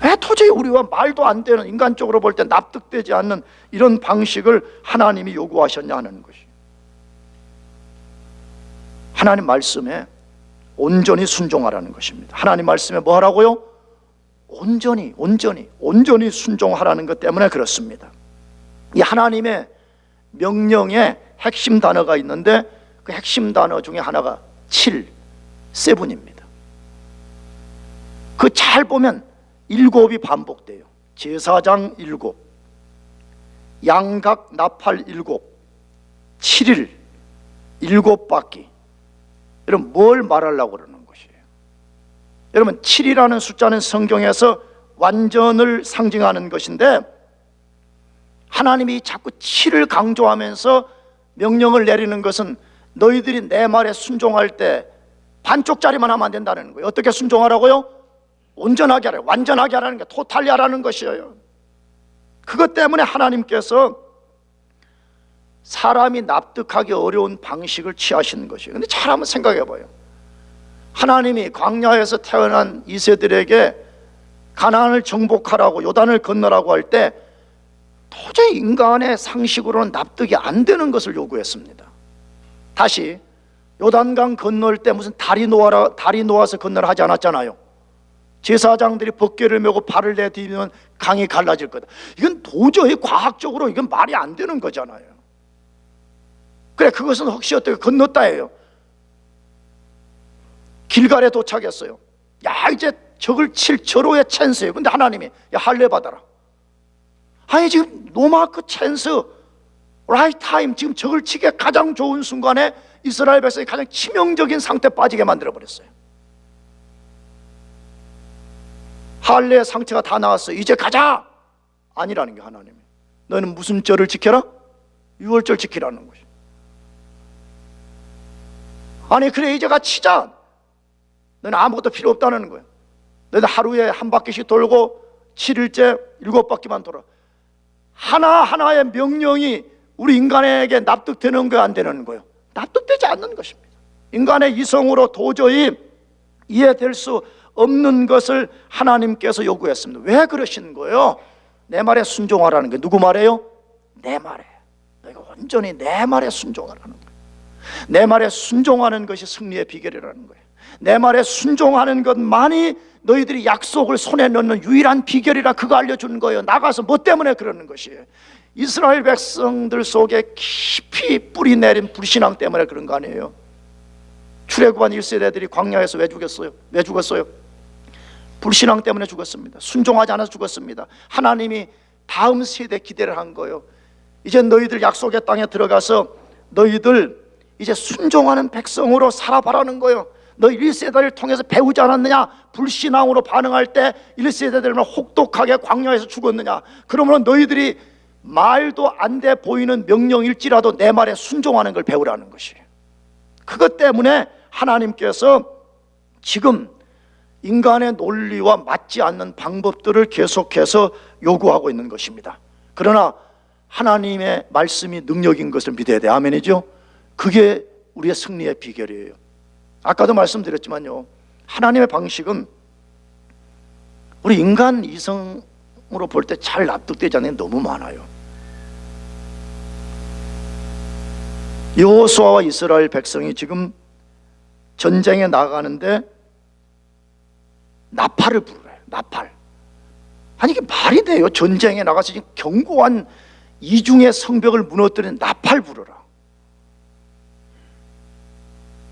왜 도저히 우리와 말도 안 되는, 인간적으로 볼 때 납득되지 않는 이런 방식을 하나님이 요구하셨냐 하는 것이에요. 하나님 말씀에 온전히 순종하라는 것입니다. 하나님 말씀에 뭐 하라고요? 온전히 순종하라는 것 때문에 그렇습니다. 이 하나님의 명령에 핵심 단어가 있는데 그 핵심 단어 중에 하나가 7입니다. 그 잘 보면 7이 반복돼요. 제사장 7, 양각 나팔 7, 7일 7바퀴. 여러분 뭘 말하려고 그러는 것이에요? 여러분 7이라는 숫자는 성경에서 완전을 상징하는 것인데 하나님이 자꾸 7을 강조하면서 명령을 내리는 것은 너희들이 내 말에 순종할 때 반쪽짜리만 하면 안 된다는 거예요. 어떻게 순종하라고요? 온전하게 하라, 완전하게 하라는 게 토탈리 하라는 것이에요. 그것 때문에 하나님께서 사람이 납득하기 어려운 방식을 취하시는 것이에요. 근데 잘 한번 생각해 봐요. 하나님이 광야에서 태어난 이세들에게 가나안을 정복하라고, 요단을 건너라고 할 때 도저히 인간의 상식으로는 납득이 안 되는 것을 요구했습니다. 다시 요단강 건널 때 무슨 다리 놓아서 건너라 하지 않았잖아요. 제사장들이 벗개를 메고 발을 내디디면 강이 갈라질 거다. 이건 도저히 과학적으로 이건 말이 안 되는 거잖아요. 그래, 그것은 혹시 어떻게 건넜다 해요. 길갈에 도착했어요. 야, 이제 적을 칠 절호의 찬스예요. 근데 하나님이 야, 할례 받아라. 아니 지금 노마크 찬스, 라이트 타임, 지금 적을 치기에 가장 좋은 순간에 이스라엘 백성이 가장 치명적인 상태에 빠지게 만들어버렸어요. 할례의 상태가 다 나왔어요. 이제 가자! 아니라는 게 하나님이. 너는 무슨 절을 지켜라? 유월절 지키라는 것이. 아니 그래 이제 가 치자. 너는 아무것도 필요 없다는 거예요. 너는 하루에 한 바퀴씩 돌고 7일째 7바퀴만 돌아. 하나하나의 명령이 우리 인간에게 납득되는 거 안 되는 거예요? 납득되지 않는 것입니다. 인간의 이성으로 도저히 이해될 수 없는 것을 하나님께서 요구했습니다. 왜 그러신 거예요? 내 말에 순종하라는 거예요. 누구 말이에요? 내 말에. 너희가 온전히 내 말에 순종하라는 거예요. 내 말에 순종하는 것이 승리의 비결이라는 거예요. 내 말에 순종하는 것만이 너희들이 약속을 손에 넣는 유일한 비결이라 그거 알려주는 거예요. 나가서 뭐 때문에 그러는 것이에요? 이스라엘 백성들 속에 깊이 뿌리 내린 불신앙 때문에 그런 거 아니에요? 출애굽한 1세대들이 광야에서 왜 죽었어요? 왜 죽었어요? 불신앙 때문에 죽었습니다. 순종하지 않아서 죽었습니다. 하나님이 다음 세대 기대를 한 거예요. 이제 너희들 약속의 땅에 들어가서 너희들 이제 순종하는 백성으로 살아봐라는 거예요. 너 1세대를 통해서 배우지 않았느냐? 불신앙으로 반응할 때 1세대들만 혹독하게 광야에서 죽었느냐? 그러면 너희들이 말도 안 돼 보이는 명령일지라도 내 말에 순종하는 걸 배우라는 것이에요. 그것 때문에 하나님께서 지금 인간의 논리와 맞지 않는 방법들을 계속해서 요구하고 있는 것입니다. 그러나 하나님의 말씀이 능력인 것을 믿어야 돼요. 아멘이죠? 그게 우리의 승리의 비결이에요. 아까도 말씀드렸지만요, 하나님의 방식은 우리 인간 이성으로 세상으로 볼 때 잘 납득되지 않는 게 너무 많아요. 여호수아와 이스라엘 백성이 지금 전쟁에 나가는데 나팔을 부르래요. 나팔. 아니 이게 말이 돼요? 전쟁에 나가서 지금 견고한 이중의 성벽을 무너뜨리는 나팔 부르라.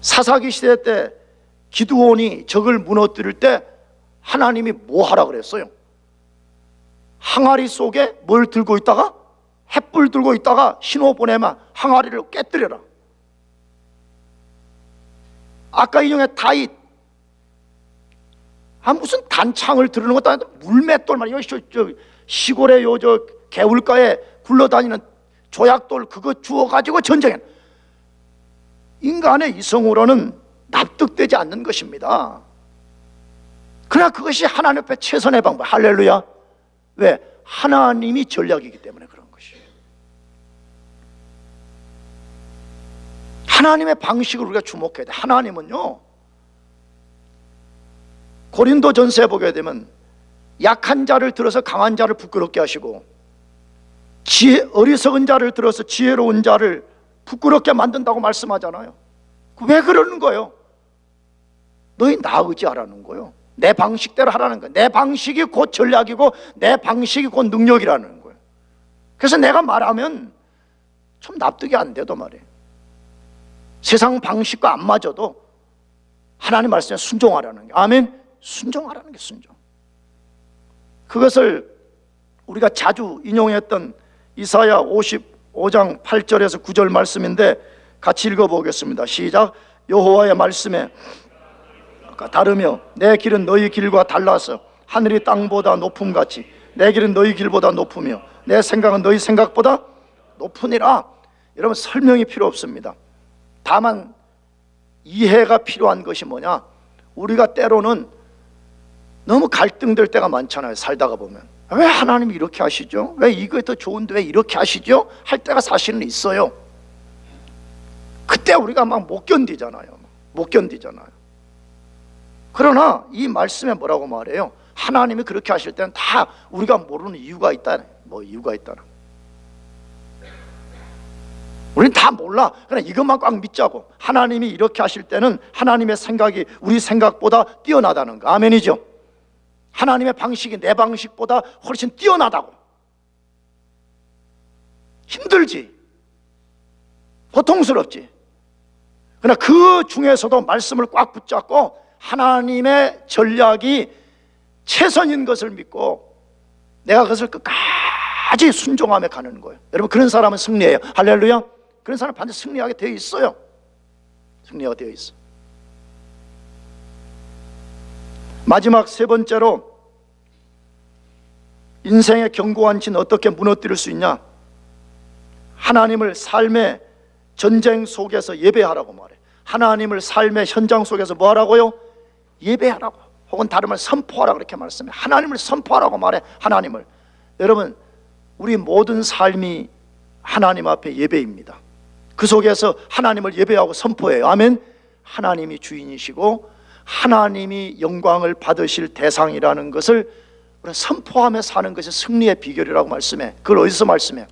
사사기 시대 때 기드온이 적을 무너뜨릴 때 하나님이 뭐 하라 그랬어요? 항아리 속에 뭘 들고 있다가? 횃불 들고 있다가 신호 보내면 항아리를 깨뜨려라. 아까 인용의 다윗, 무슨 단창을 들으는 것도 아니고 물맷돌 말이에요. 시골에 저 개울가에 굴러다니는 조약돌 그거 주워가지고 전쟁해. 인간의 이성으로는 납득되지 않는 것입니다. 그러나 그것이 하나님 앞에 최선의 방법. 할렐루야. 왜? 하나님이 전략이기 때문에 그런 것이에요. 하나님의 방식을 우리가 주목해야 돼. 하나님은요, 고린도 전서에 보게 되면 약한 자를 들어서 강한 자를 부끄럽게 하시고 어리석은 자를 들어서 지혜로운 자를 부끄럽게 만든다고 말씀하잖아요. 왜 그러는 거예요? 너희 나 의지하라는 거예요. 내 방식대로 하라는 거예요. 내 방식이 곧 전략이고 내 방식이 곧 능력이라는 거예요. 그래서 내가 말하면 좀 납득이 안 돼도 말이에요. 세상 방식과 안 맞아도 하나님 말씀에 순종하라는 게, 아멘. 순종하라는 게 순종. 그것을 우리가 자주 인용했던 이사야 55장 8절에서 9절 말씀인데 같이 읽어보겠습니다. 시작. 여호와의 말씀에 다르며 내 길은 너희 길과 달라서 하늘이 땅보다 높음같이 내 길은 너희 길보다 높으며 내 생각은 너희 생각보다 높으니라. 여러분, 설명이 필요 없습니다. 다만 이해가 필요한 것이 뭐냐, 우리가 때로는 너무 갈등될 때가 많잖아요. 살다가 보면 왜 하나님이 이렇게 하시죠? 왜 이거 더 좋은데 왜 이렇게 하시죠? 할 때가 사실은 있어요. 그때 우리가 막 못 견디잖아요. 못 견디잖아요. 그러나 이 말씀에 뭐라고 말해요? 하나님이 그렇게 하실 때는 다 우리가 모르는 이유가 있다. 뭐 이유가 있다는. 우리는 다 몰라. 그냥 이것만 꽉 믿자고. 하나님이 이렇게 하실 때는 하나님의 생각이 우리 생각보다 뛰어나다는 거. 아멘이죠? 하나님의 방식이 내 방식보다 훨씬 뛰어나다고. 힘들지, 고통스럽지. 그러나 그 중에서도 말씀을 꽉 붙잡고 하나님의 전략이 최선인 것을 믿고 내가 그것을 끝까지 순종하며 가는 거예요. 여러분, 그런 사람은 승리해요. 할렐루야. 그런 사람은 반드시 승리하게 되어 있어요. 승리하게 되어 있어. 마지막 세 번째로 인생의 견고한 진 어떻게 무너뜨릴 수 있냐? 하나님을 삶의 전쟁 속에서 예배하라고 말해. 하나님을 삶의 현장 속에서 뭐 하라고요? 예배하라고. 혹은 다른 말 선포하라고 그렇게 말씀해. 하나님을 선포하라고 말해. 하나님을. 여러분, 우리 모든 삶이 하나님 앞에 예배입니다. 그 속에서 하나님을 예배하고 선포해요. 아멘. 하나님이 주인이시고 하나님이 영광을 받으실 대상이라는 것을 우리가 선포하며 사는 것이 승리의 비결이라고 말씀해. 그걸 어디서 말씀해?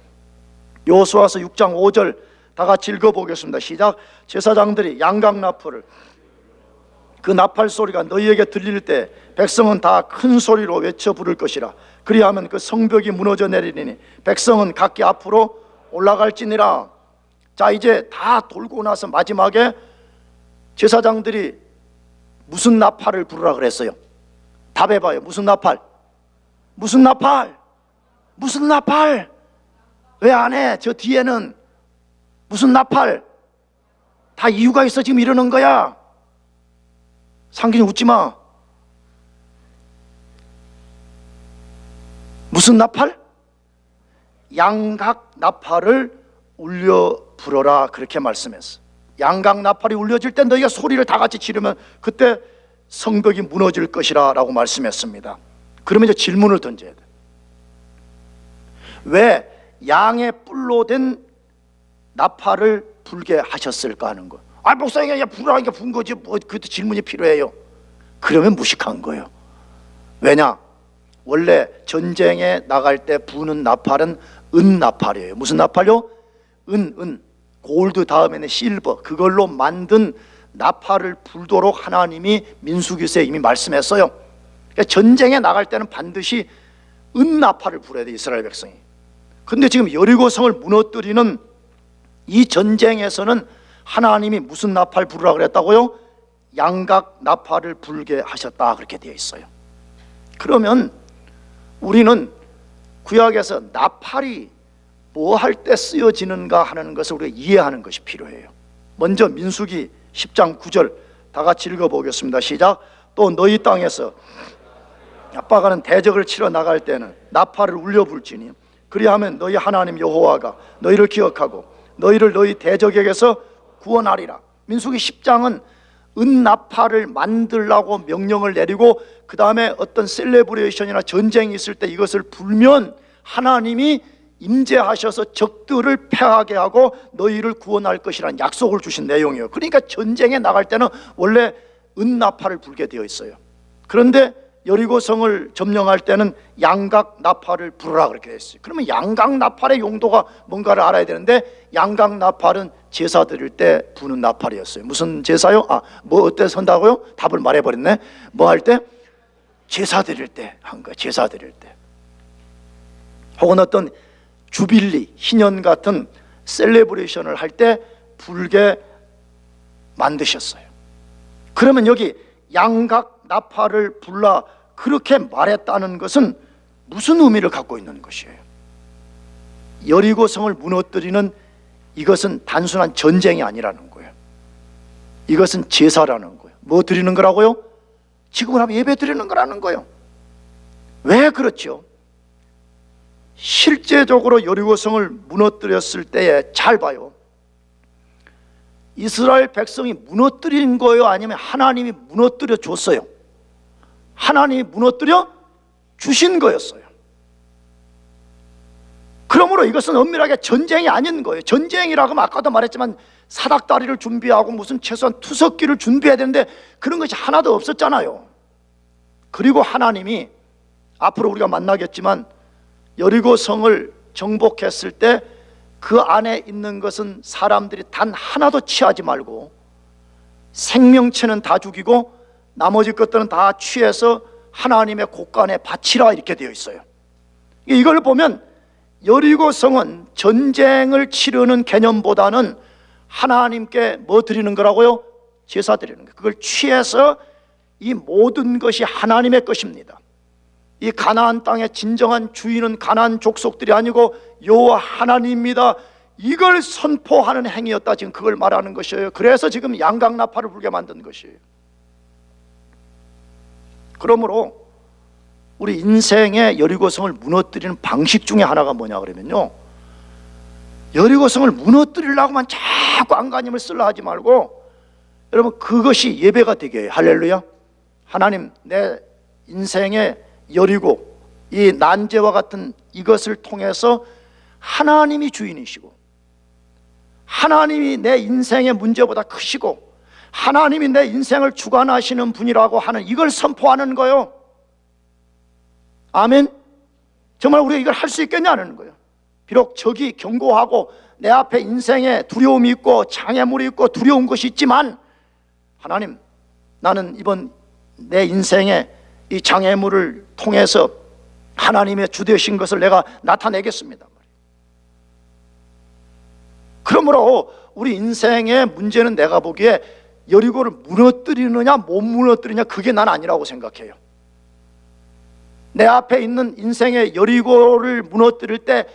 여호수아서 6장 5절 다 같이 읽어보겠습니다. 시작. 제사장들이 양각나팔을, 그 나팔 소리가 너희에게 들릴 때 백성은 다 큰 소리로 외쳐 부를 것이라. 그리하면 그 성벽이 무너져 내리니 백성은 각기 앞으로 올라갈지니라. 자, 이제 다 돌고 나서 마지막에 제사장들이 무슨 나팔을 부르라 그랬어요? 답해봐요. 무슨 나팔? 무슨 나팔? 무슨 나팔? 왜 안 해? 저 뒤에는 무슨 나팔? 다 이유가 있어 지금 이러는 거야. 상균이 웃지 마. 무슨 나팔? 양각 나팔을 울려 불어라, 그렇게 말씀했어. 양각 나팔이 울려질 때 너희가 소리를 다 같이 지르면 그때 성벽이 무너질 것이라 라고 말씀했습니다. 그러면 이제 질문을 던져야 돼. 왜 양의 뿔로 된 나팔을 불게 하셨을까 하는 거. 아, 목사님 그냥 불하니까 분 거지 뭐 그때 질문이 필요해요. 그러면 무식한 거예요. 왜냐? 원래 전쟁에 나갈 때 부는 나팔은 은나팔이에요. 무슨 나팔요? 은. 골드 다음에는 실버. 그걸로 만든 나팔을 불도록 하나님이 민수기서에 이미 말씀했어요. 그러니까 전쟁에 나갈 때는 반드시 은나팔을 불어야 돼, 이스라엘 백성이. 근데 지금 여리고성을 무너뜨리는 이 전쟁에서는 하나님이 무슨 나팔 부르라 그랬다고요? 양각 나팔을 불게 하셨다, 그렇게 되어 있어요. 그러면 우리는 구약에서 나팔이 뭐 할 때 쓰여지는가 하는 것을 우리가 이해하는 것이 필요해요. 먼저 민수기 10장 9절 다 같이 읽어보겠습니다. 시작. 또 너희 땅에서 압박하는 대적을 치러 나갈 때는 나팔을 울려 불지니 그리하면 너희 하나님 여호와가 너희를 기억하고 너희를 너희 대적에게서 구원하리라. 민수기 10장은 은나팔을 만들라고 명령을 내리고 그 다음에 어떤 셀레브레이션이나 전쟁이 있을 때 이것을 불면 하나님이 임재하셔서 적들을 패하게 하고 너희를 구원할 것이라는 약속을 주신 내용이에요. 그러니까 전쟁에 나갈 때는 원래 은나팔을 불게 되어 있어요. 그런데 여리고성을 점령할 때는 양각 나팔을 부르라 그렇게 했어요. 그러면 양각 나팔의 용도가 뭔가를 알아야 되는데 양각 나팔은 제사 드릴 때 부는 나팔이었어요. 무슨 제사요? 뭐 어때 선다고요? 답을 말해버렸네. 뭐 할 때? 제사 드릴 때 한 거예요. 제사 드릴 때. 혹은 어떤 주빌리, 희년 같은 셀레브레이션을 할 때 불게 만드셨어요. 그러면 여기 양각 나팔을 불라 그렇게 말했다는 것은 무슨 의미를 갖고 있는 것이에요? 여리고성을 무너뜨리는 이것은 단순한 전쟁이 아니라는 거예요. 이것은 제사라는 거예요. 뭐 드리는 거라고요? 지금은 하면 예배 드리는 거라는 거예요. 왜 그렇죠? 실제적으로 여리고성을 무너뜨렸을 때에 잘 봐요. 이스라엘 백성이 무너뜨린 거예요? 아니면 하나님이 무너뜨려 줬어요? 하나님이 무너뜨려 주신 거였어요. 그러므로 이것은 엄밀하게 전쟁이 아닌 거예요. 전쟁이라고 하면 아까도 말했지만 사닥다리를 준비하고 무슨 최소한 투석기를 준비해야 되는데 그런 것이 하나도 없었잖아요. 그리고 하나님이 앞으로 우리가 만나겠지만 여리고성을 정복했을 때 그 안에 있는 것은 사람들이 단 하나도 취하지 말고 생명체는 다 죽이고 나머지 것들은 다 취해서 하나님의 곳간에 바치라 이렇게 되어 있어요. 이걸 보면 여리고성은 전쟁을 치르는 개념보다는 하나님께 뭐 드리는 거라고요? 제사 드리는 거예요. 그걸 취해서 이 모든 것이 하나님의 것입니다. 이 가나안 땅의 진정한 주인은 가나안 족속들이 아니고 여호와 하나님입니다. 이걸 선포하는 행위였다. 지금 그걸 말하는 것이에요. 그래서 지금 양각나팔을 불게 만든 것이에요. 그러므로 우리 인생의 여리고성을 무너뜨리는 방식 중에 하나가 뭐냐 그러면요, 여리고성을 무너뜨리려고만 자꾸 안간힘을 쓰려 하지 말고 여러분 그것이 예배가 되게 해요. 할렐루야. 하나님, 내 인생의 여리고 이 난제와 같은 이것을 통해서 하나님이 주인이시고 하나님이 내 인생의 문제보다 크시고 하나님이 내 인생을 주관하시는 분이라고 하는 이걸 선포하는 거예요. 아멘. 정말 우리가 이걸 할 수 있겠냐는 거예요. 비록 적이 경고하고 내 앞에 인생에 두려움이 있고 장애물이 있고 두려운 것이 있지만 하나님, 나는 이번 내 인생에 이 장애물을 통해서 하나님의 주되신 것을 내가 나타내겠습니다. 그러므로 우리 인생의 문제는 내가 보기에 여리고를 무너뜨리느냐 못 무너뜨리느냐 그게 난 아니라고 생각해요. 내 앞에 있는 인생의 여리고를 무너뜨릴 때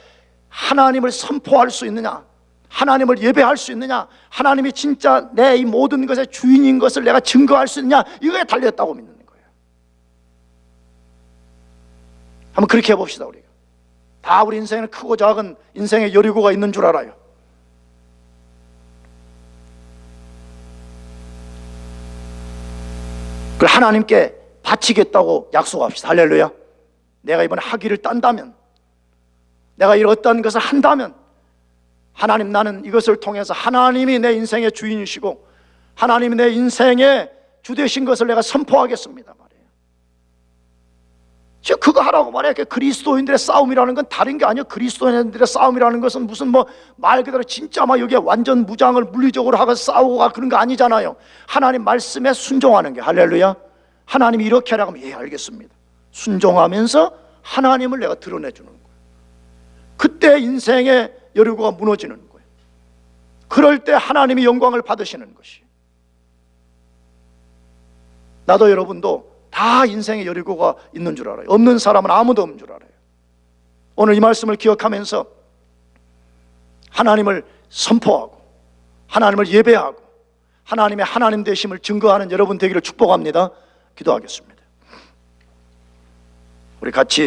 하나님을 선포할 수 있느냐, 하나님을 예배할 수 있느냐, 하나님이 진짜 내 이 모든 것의 주인인 것을 내가 증거할 수 있느냐, 이거에 달렸다고 믿는 거예요. 한번 그렇게 해봅시다. 우리가 다 우리 인생에는 크고 작은 인생의 여리고가 있는 줄 알아요. 그걸 하나님께 바치겠다고 약속합시다. 할렐루야. 내가 이번에 학위를 딴다면, 내가 이런 어떤 것을 한다면 하나님, 나는 이것을 통해서 하나님이 내 인생의 주인이시고 하나님이 내 인생의 주되신 것을 내가 선포하겠습니다 말이에요. 저 그거 하라고 만약에 그리스도인들의 싸움이라는 건 다른 게 아니에요. 그리스도인들의 싸움이라는 것은 무슨 뭐 말 그대로 진짜 막 여기에 완전 무장을 물리적으로 하고 싸우고 그런 거 아니잖아요. 하나님 말씀에 순종하는 게, 할렐루야. 하나님이 이렇게 하라고 하면 예 알겠습니다. 순종하면서 하나님을 내가 드러내주는 거예요. 그때 인생의 여리고가 무너지는 거예요. 그럴 때 하나님이 영광을 받으시는 것이. 나도 여러분도 다 인생의 여리고가 있는 줄 알아요. 없는 사람은 아무도 없는 줄 알아요. 오늘 이 말씀을 기억하면서 하나님을 선포하고 하나님을 예배하고 하나님의 하나님 되심을 증거하는 여러분 되기를 축복합니다. 기도하겠습니다. 우리 같이